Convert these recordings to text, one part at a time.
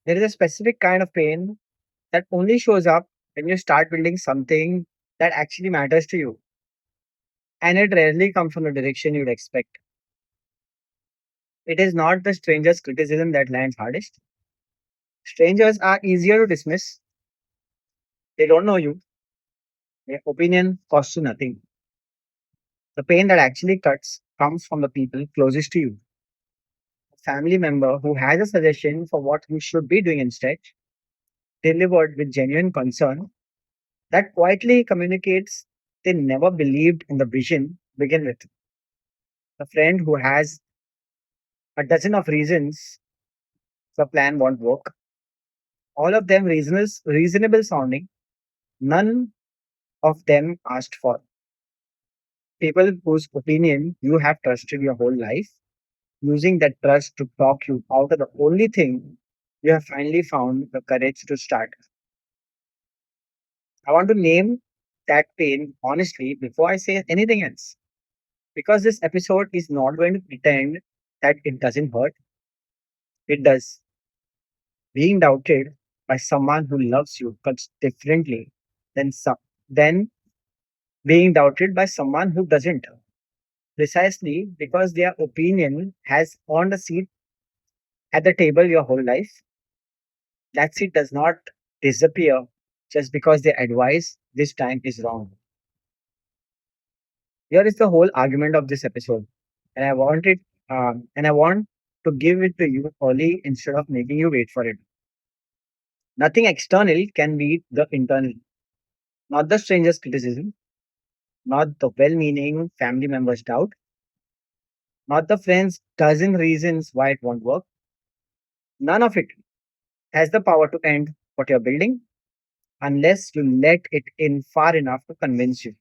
There is a specific kind of pain that only shows up when you start building something that actually matters to you. And it rarely comes from the direction you'd expect. It is not the stranger's criticism that lands hardest. Strangers are easier to dismiss. They don't know you. Their opinion costs you nothing. The pain that actually cuts comes from the people closest to you. A family member who has a suggestion for what you should be doing instead, delivered with genuine concern, that quietly communicates they never believed in the vision to begin with. A friend who has a dozen of reasons the plan won't work, all of them reasonable sounding, none of them asked for. People whose opinion you have trusted your whole life, using that trust to talk you out of the only thing you have finally found the courage to start. I want to name that pain honestly before I say anything else. Because this episode is not going to pretend that it doesn't hurt. It does. Being doubted by someone who loves you cuts differently than being doubted by someone who doesn't. Precisely because their opinion has earned a seat at the table your whole life, that seat does not disappear just because their advice this time is wrong. Here is the whole argument of this episode, and I want to give it to you early instead of making you wait for it. Nothing external can beat the internal. Not the stranger's criticism, not the well meaning family member's doubt, not the friend's dozen reasons why it won't work. None of it has the power to end what you're building unless you let it in far enough to convince you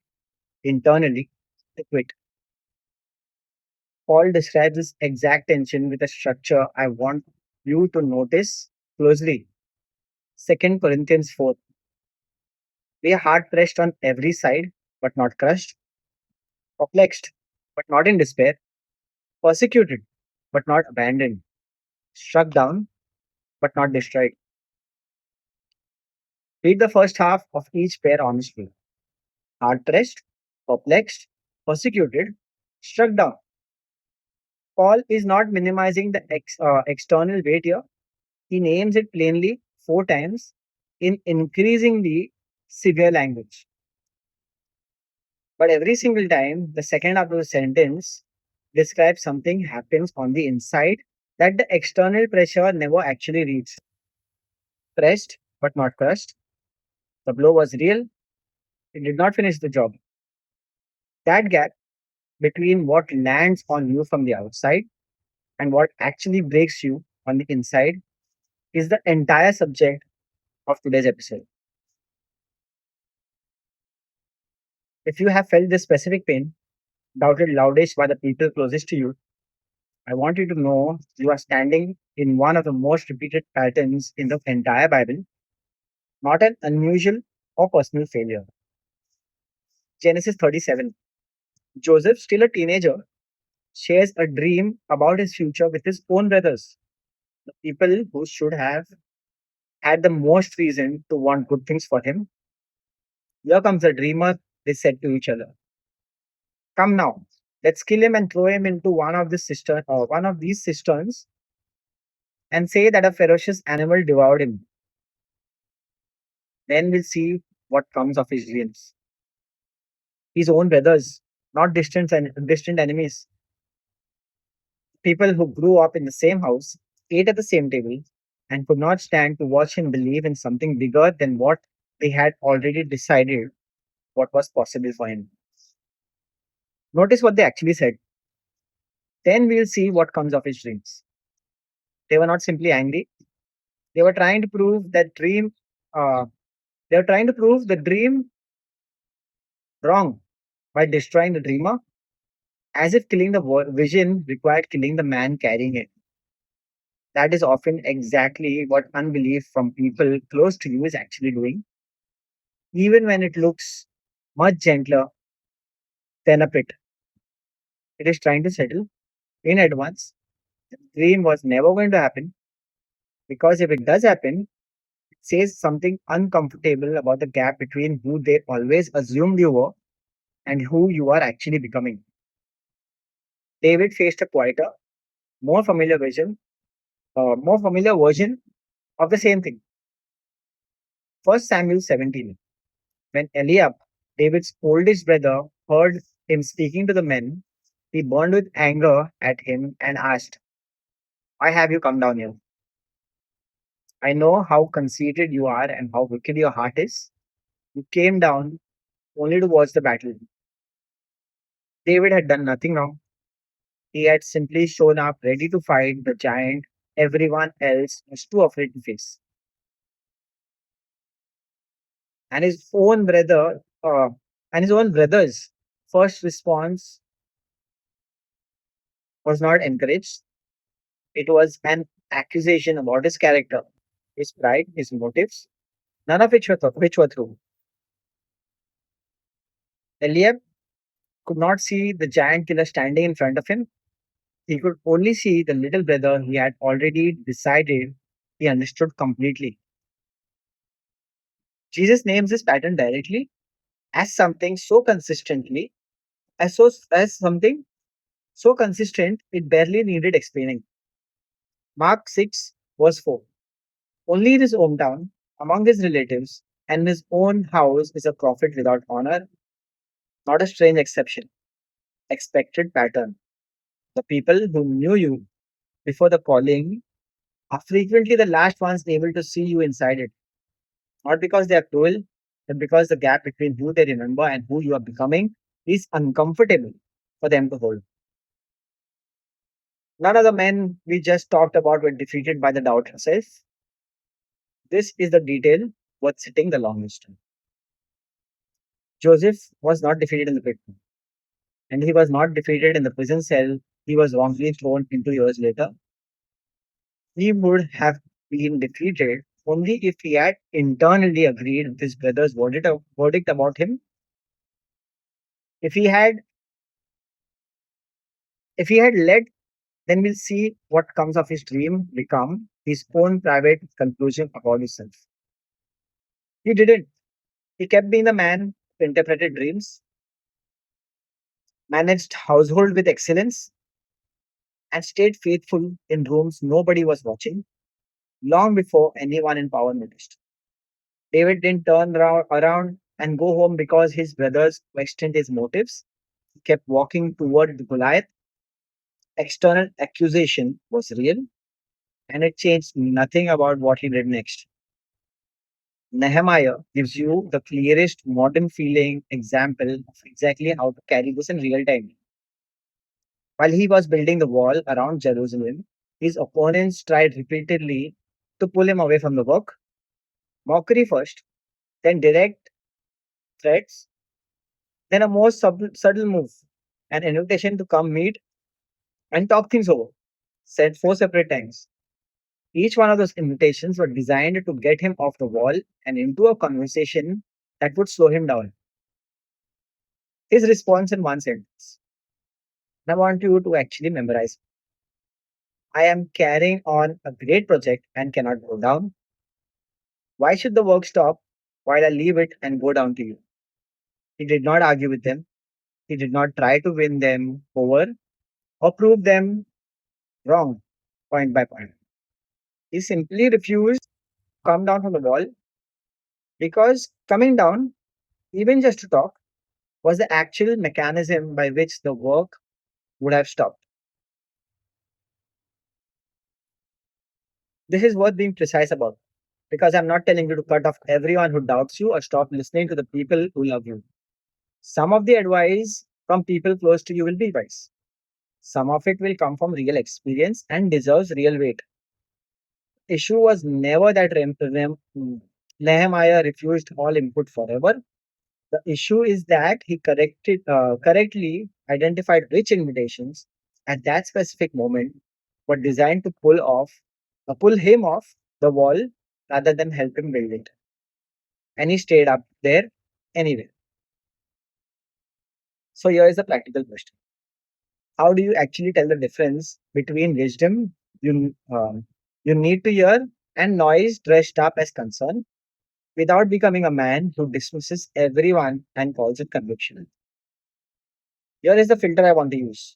internally to quit. Paul describes this exact tension with a structure I want you to notice closely. 2 Corinthians 4. We are hard pressed on every side, but not crushed, perplexed, but not in despair, persecuted, but not abandoned, struck down, but not destroyed. Read the first half of each pair honestly. Hard pressed, perplexed, persecuted, struck down. Paul is not minimizing the external weight here. He names it plainly four times in increasingly severe language. But every single time, the second half of the sentence describes something happens on the inside that the external pressure never actually reads. Pressed, but not crushed. The blow was real. It did not finish the job. That gap between what lands on you from the outside and what actually breaks you on the inside is the entire subject of today's episode. If you have felt this specific pain, doubted loudest by the people closest to you, I want you to know you are standing in one of the most repeated patterns in the entire Bible, not an unusual or personal failure. Genesis 37. Joseph, still a teenager, shares a dream about his future with his own brothers, the people who should have had the most reason to want good things for him. Here comes the dreamer, they said to each other. Come now, let's kill him and throw him into one of these cisterns, and say that a ferocious animal devoured him. Then we'll see what comes of his dreams. His own brothers, not distant enemies, people who grew up in the same house, ate at the same table, and could not stand to watch him believe in something bigger than what they had already decided what was possible for him. Notice what they actually said. Then we'll see what comes of his dreams. They were not simply angry. They were trying to prove that dream. Uh, they were trying to prove the dream wrong by destroying the dreamer, as if killing the vision required killing the man carrying it. That is often exactly what unbelief from people close to you is actually doing, even when it looks much gentler than a pit. It is trying to settle in advance. The dream was never going to happen. Because if it does happen, it says something uncomfortable about the gap between who they always assumed you were and who you are actually becoming. David faced a quieter, more familiar version of the same thing. First Samuel 17. When Eliab, David's oldest brother, heard him speaking to the men, he burned with anger at him and asked, "Why have you come down here? I know how conceited you are and how wicked your heart is. You came down only to watch the battle." David had done nothing wrong. He had simply shown up ready to fight the giant everyone else was too afraid to face. And his own brother's first response was not encouraged. It was an accusation about his character, his pride, his motives, none of which were true. Eliab could not see the giant killer standing in front of him. He could only see the little brother he had already decided he understood completely. Jesus names this pattern directly as something so consistently, as something so consistent it barely needed explaining. Mark 6, verse 4. Only in his hometown, among his relatives, and in his own house is a prophet without honor, not a strange exception. Expected pattern. The people who knew you before the calling are frequently the last ones able to see you inside it. Not because they are cruel, but because the gap between who they remember and who you are becoming is uncomfortable for them to hold. None of the men we just talked about were defeated by the doubt herself. This is the detail worth sitting the longest. Joseph was not defeated in the pit, and he was not defeated in the prison cell he was wrongly thrown into years later. He would have been defeated only if he had internally agreed with his brother's verdict about him. If he had, if he had led, then we'll see what comes of his dream become his own private conclusion about himself. He didn't. He kept being the man who interpreted dreams, managed household with excellence, and stayed faithful in rooms nobody was watching long before anyone in power noticed. David didn't around and go home because his brothers questioned his motives. He kept walking toward the Goliath. External accusation was real, and it changed nothing about what he did next. Nehemiah gives you the clearest modern feeling example of exactly how to carry this in real time. While he was building the wall around Jerusalem, his opponents tried repeatedly to pull him away from the work. Mockery first, then direct threats, then a more subtle move, an invitation to come meet and talk things over, said four separate times. Each one of those invitations were designed to get him off the wall and into a conversation that would slow him down. His response in one sentence. And I want you to actually memorize. I am carrying on a great project and cannot go down. Why should the work stop while I leave it and go down to you? He did not argue with them. He did not try to win them over or prove them wrong point by point. He simply refused to come down from the wall because coming down, even just to talk, was the actual mechanism by which the work would have stopped. This is worth being precise about because I'm not telling you to cut off everyone who doubts you or stop listening to the people who love you. Some of the advice from people close to you will be wise. Some of it will come from real experience and deserves real weight. Issue was never that Nehemiah refused all input forever. The issue is that he correctly identified which invitations at that specific moment were designed to pull him off the wall rather than help him build it. And he stayed up there anyway. So here is a practical question: how do you actually tell the difference between wisdom you need to hear and noise dressed up as concern without becoming a man who dismisses everyone and calls it conviction. Here is the filter I want to use.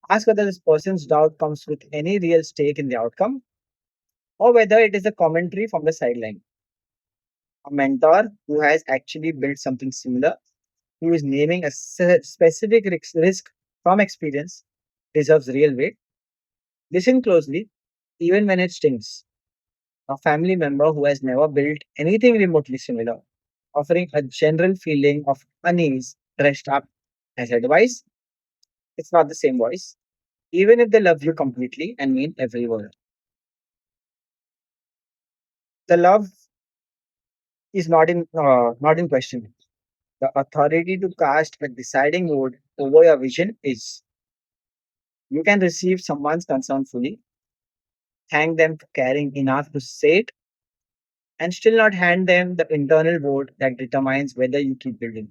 Ask whether this person's doubt comes with any real stake in the outcome or whether it is a commentary from the sideline. A mentor who has actually built something similar, who is naming a specific risk from experience, deserves real weight. Listen closely, even when it stings. A family member who has never built anything remotely similar, offering a general feeling of unease dressed up as advice, it's not the same voice, even if they love you completely and mean every word. The love is not in question. The authority to cast a deciding vote over your vision is. You can receive someone's concern fully, thank them for caring enough to say it, and still not hand them the internal vote that determines whether you keep building.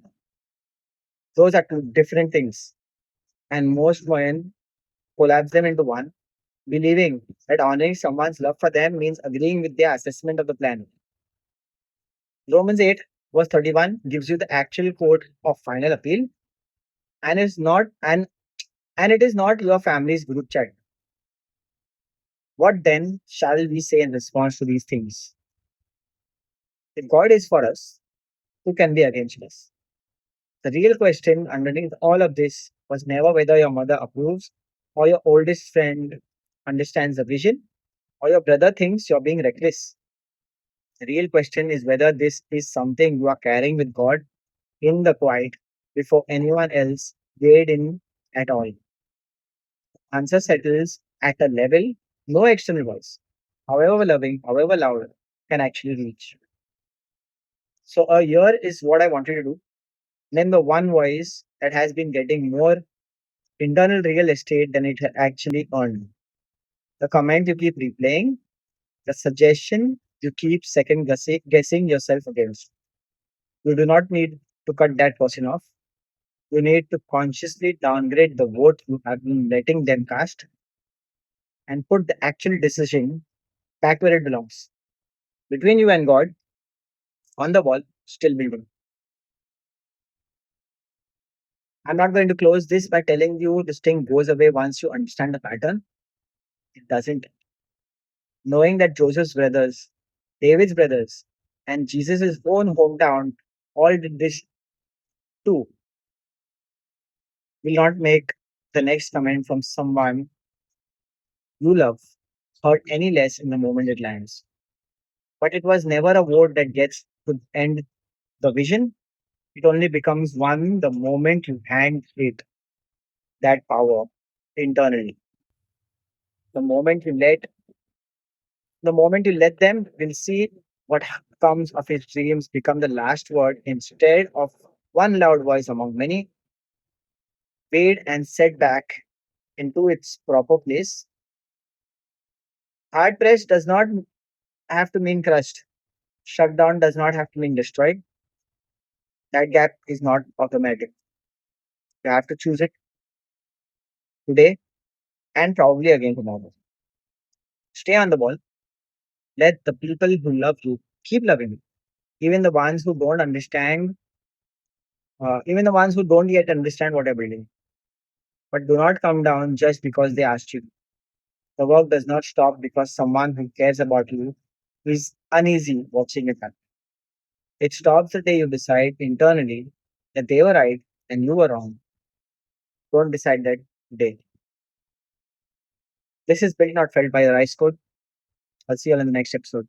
Those are two different things, and most men collapse them into one, believing that honoring someone's love for them means agreeing with their assessment of the plan. Romans 8, verse 31 gives you the actual quote of final appeal, and it is not your family's group chat. What then shall we say in response to these things? If God is for us, who can be against us? The real question underneath all of this was never whether your mother approves, or your oldest friend understands the vision, or your brother thinks you're being reckless. The real question is whether this is something you are carrying with God in the quiet before anyone else weighed in at all. Answer settles at a level no external voice, however loving, however loud, can actually reach. So, here is what I wanted to do. Name the one voice that has been getting more internal real estate than it actually earned. The comment you keep replaying, the suggestion you keep second guessing yourself against. You do not need to cut that person off. You need to consciously downgrade the vote you have been letting them cast and put the actual decision back where it belongs. Between you and God, on the wall, still building. I'm not going to close this by telling you this thing goes away once you understand the pattern. It doesn't. Knowing that Joseph's brothers, David's brothers, and Jesus' own hometown all did this too will not make the next comment from someone you love hurt any less in the moment it lands. But it was never a vote that gets to end the vision. It only becomes one the moment you hand it that power internally. The moment you let them, will see what comes of his dreams become the last word instead of one loud voice among many, weighed and set back into its proper place. Hard pressed does not have to mean crushed. Shut down does not have to mean destroyed. That gap is not automatic. You have to choose it today and probably again tomorrow. Stay on the ball. Let the people who love you keep loving you. Even the ones who don't understand, even the ones who don't yet understand what you're building. But do not come down just because they asked you. The work does not stop because someone who cares about you is uneasy watching it happen. It stops the day you decide internally that they were right and you were wrong. Don't decide that day. This is Built Not Felt by the Rice Code. I'll see you all in the next episode.